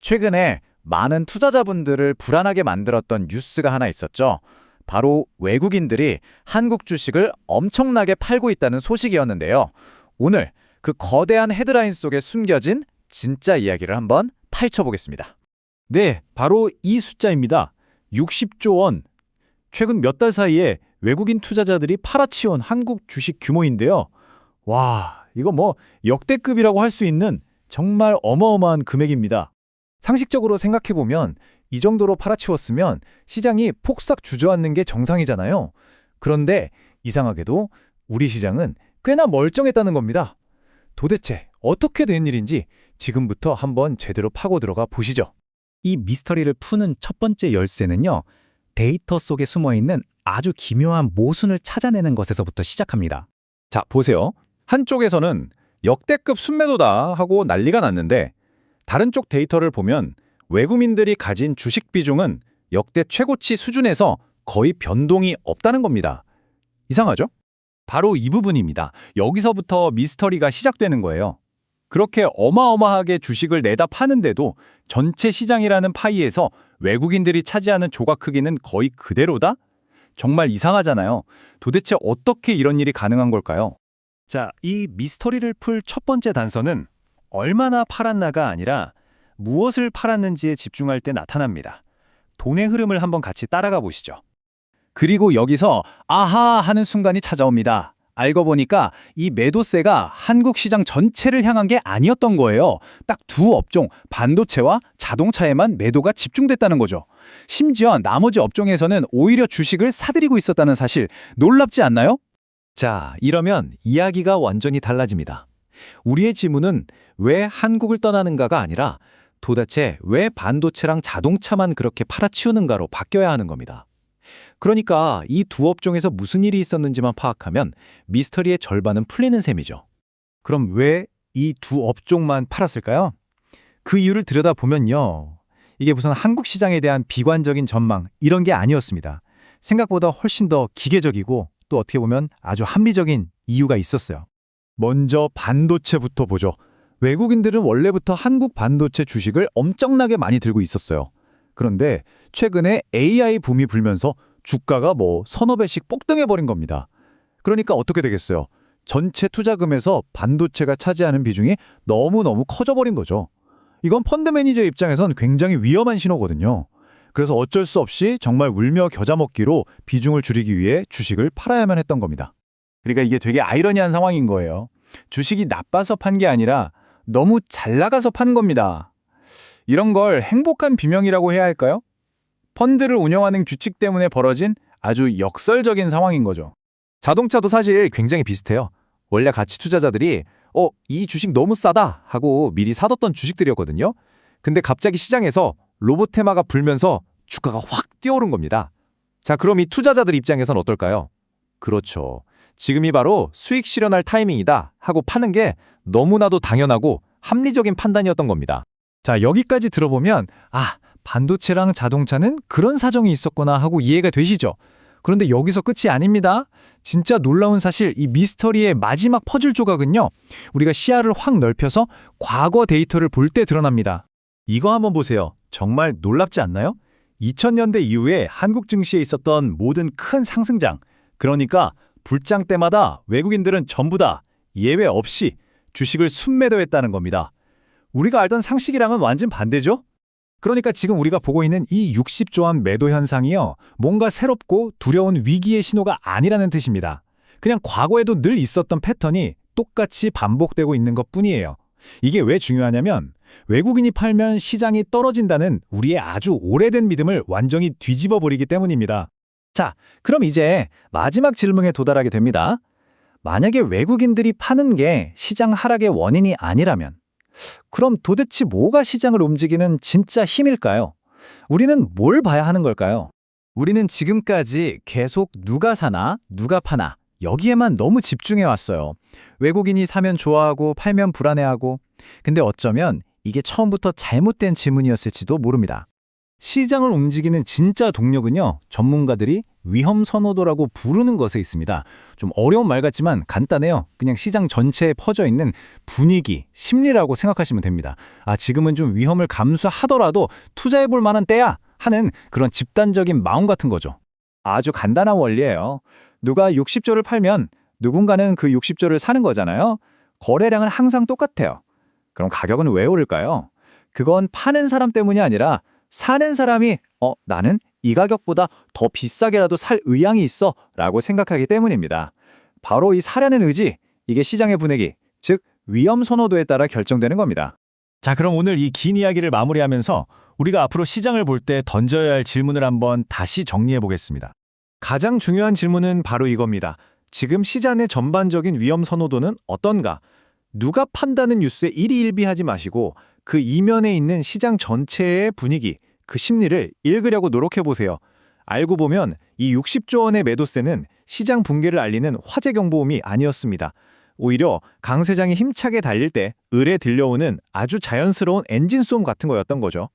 최근에 많은 투자자분들을 불안하게 만들었던 뉴스가 하나 있었죠. 바로 외국인들이 한국 주식을 엄청나게 팔고 있다는 소식이었는데요. 오늘 그 거대한 헤드라인 속에 숨겨진 진짜 이야기를 한번 파헤쳐보겠습니다. 네, 바로 이 숫자입니다. 60조 원. 최근 몇 달 사이에 외국인 투자자들이 팔아치운 한국 주식 규모인데요. 와, 이거 뭐 역대급이라고 할 수 있는 정말 어마어마한 금액입니다. 상식적으로 생각해보면 이 정도로 팔아치웠으면 시장이 폭삭 주저앉는 게 정상이잖아요. 그런데 이상하게도 우리 시장은 꽤나 멀쩡했다는 겁니다. 도대체 어떻게 된 일인지 지금부터 한번 제대로 파고 들어가 보시죠. 이 미스터리를 푸는 첫 번째 열쇠는요, 데이터 속에 숨어있는 아주 기묘한 모순을 찾아내는 것에서부터 시작합니다. 자, 보세요. 한쪽에서는 역대급 순매도다 하고 난리가 났는데 다른 쪽 데이터를 보면 외국인들이 가진 주식 비중은 역대 최고치 수준에서 거의 변동이 없다는 겁니다. 이상하죠? 바로 이 부분입니다. 여기서부터 미스터리가 시작되는 거예요. 그렇게 어마어마하게 주식을 내다 파는데도 전체 시장이라는 파이에서 외국인들이 차지하는 조각 크기는 거의 그대로다? 정말 이상하잖아요. 도대체 어떻게 이런 일이 가능한 걸까요? 자, 이 미스터리를 풀 첫 번째 단서는 얼마나 팔았나가 아니라 무엇을 팔았는지에 집중할 때 나타납니다. 돈의 흐름을 한번 같이 따라가 보시죠. 그리고 여기서 아하 하는 순간이 찾아옵니다. 알고 보니까 이 매도세가 한국 시장 전체를 향한 게 아니었던 거예요. 딱 두 업종, 반도체와 자동차에만 매도가 집중됐다는 거죠. 심지어 나머지 업종에서는 오히려 주식을 사들이고 있었다는 사실, 놀랍지 않나요? 자, 이러면 이야기가 완전히 달라집니다. 우리의 질문은 왜 한국을 떠나는가가 아니라 도대체 왜 반도체랑 자동차만 그렇게 팔아치우는가로 바뀌어야 하는 겁니다. 그러니까 이 두 업종에서 무슨 일이 있었는지만 파악하면 미스터리의 절반은 풀리는 셈이죠. 그럼 왜 이 두 업종만 팔았을까요? 그 이유를 들여다보면요, 이게 무슨 한국 시장에 대한 비관적인 전망 이런 게 아니었습니다. 생각보다 훨씬 더 기계적이고 또 어떻게 보면 아주 합리적인 이유가 있었어요. 먼저 반도체부터 보죠. 외국인들은 원래부터 한국 반도체 주식을 엄청나게 많이 들고 있었어요. 그런데 최근에 AI 붐이 불면서 주가가 서너 배씩 폭등해버린 겁니다. 그러니까 어떻게 되겠어요? 전체 투자금에서 반도체가 차지하는 비중이 너무너무 커져버린 거죠. 이건 펀드 매니저 입장에선 굉장히 위험한 신호거든요. 그래서 어쩔 수 없이 정말 울며 겨자 먹기로 비중을 줄이기 위해 주식을 팔아야만 했던 겁니다. 그러니까 이게 되게 아이러니한 상황인 거예요. 주식이 나빠서 판 게 아니라 너무 잘 나가서 판 겁니다. 이런 걸 행복한 비명이라고 해야 할까요? 펀드를 운영하는 규칙 때문에 벌어진 아주 역설적인 상황인 거죠. 자동차도 사실 굉장히 비슷해요. 원래 가치 투자자들이 이 주식 너무 싸다 하고 미리 사뒀던 주식들이었거든요. 근데 갑자기 시장에서 로봇 테마가 불면서 주가가 확 뛰어오른 겁니다. 자, 그럼 이 투자자들 입장에선 어떨까요? 그렇죠. 지금이 바로 수익 실현할 타이밍이다 하고 파는 게 너무나도 당연하고 합리적인 판단이었던 겁니다. 자, 여기까지 들어보면 반도체랑 자동차는 그런 사정이 있었구나 하고 이해가 되시죠? 그런데 여기서 끝이 아닙니다. 진짜 놀라운 사실, 이 미스터리의 마지막 퍼즐 조각은요, 우리가 시야를 확 넓혀서 과거 데이터를 볼 때 드러납니다. 이거 한번 보세요. 정말 놀랍지 않나요? 2000년대 이후에 한국 증시에 있었던 모든 큰 상승장, 그러니까 불장 때마다 외국인들은 전부 다 예외 없이 주식을 순매도했다는 겁니다. 우리가 알던 상식이랑은 완전 반대죠? 그러니까 지금 우리가 보고 있는 이 60조 원 매도 현상이요, 뭔가 새롭고 두려운 위기의 신호가 아니라는 뜻입니다. 그냥 과거에도 늘 있었던 패턴이 똑같이 반복되고 있는 것뿐이에요. 이게 왜 중요하냐면 외국인이 팔면 시장이 떨어진다는 우리의 아주 오래된 믿음을 완전히 뒤집어 버리기 때문입니다. 자, 그럼 이제 마지막 질문에 도달하게 됩니다. 만약에 외국인들이 파는 게 시장 하락의 원인이 아니라면 그럼 도대체 뭐가 시장을 움직이는 진짜 힘일까요? 우리는 뭘 봐야 하는 걸까요? 우리는 지금까지 계속 누가 사나, 누가 파나 여기에만 너무 집중해왔어요. 외국인이 사면 좋아하고 팔면 불안해하고. 근데 어쩌면 이게 처음부터 잘못된 질문이었을지도 모릅니다. 시장을 움직이는 진짜 동력은요, 전문가들이 위험 선호도라고 부르는 것에 있습니다. 좀 어려운 말 같지만 간단해요. 그냥 시장 전체에 퍼져 있는 분위기, 심리라고 생각하시면 됩니다. 지금은 좀 위험을 감수하더라도 투자해볼 만한 때야 하는 그런 집단적인 마음 같은 거죠. 아주 간단한 원리예요. 누가 60조를 팔면 누군가는 그 60조를 사는 거잖아요. 거래량은 항상 똑같아요. 그럼 가격은 왜 오를까요? 그건 파는 사람 때문이 아니라 사는 사람이 나는 이 가격보다 더 비싸게라도 살 의향이 있어 라고 생각하기 때문입니다. 바로 이 사려는 의지, 이게 시장의 분위기, 즉 위험 선호도에 따라 결정되는 겁니다. 자, 그럼 오늘 이 긴 이야기를 마무리하면서 우리가 앞으로 시장을 볼 때 던져야 할 질문을 한번 다시 정리해 보겠습니다. 가장 중요한 질문은 바로 이겁니다. 지금 시장의 전반적인 위험 선호도는 어떤가? 누가 판다는 뉴스에 일희일비하지 마시고 그 이면에 있는 시장 전체의 분위기, 그 심리를 읽으려고 노력해보세요. 알고 보면 이 60조 원의 매도세는 시장 붕괴를 알리는 화재 경보음이 아니었습니다. 오히려 강세장이 힘차게 달릴 때 을에 들려오는 아주 자연스러운 엔진 소음 같은 거였던 거죠.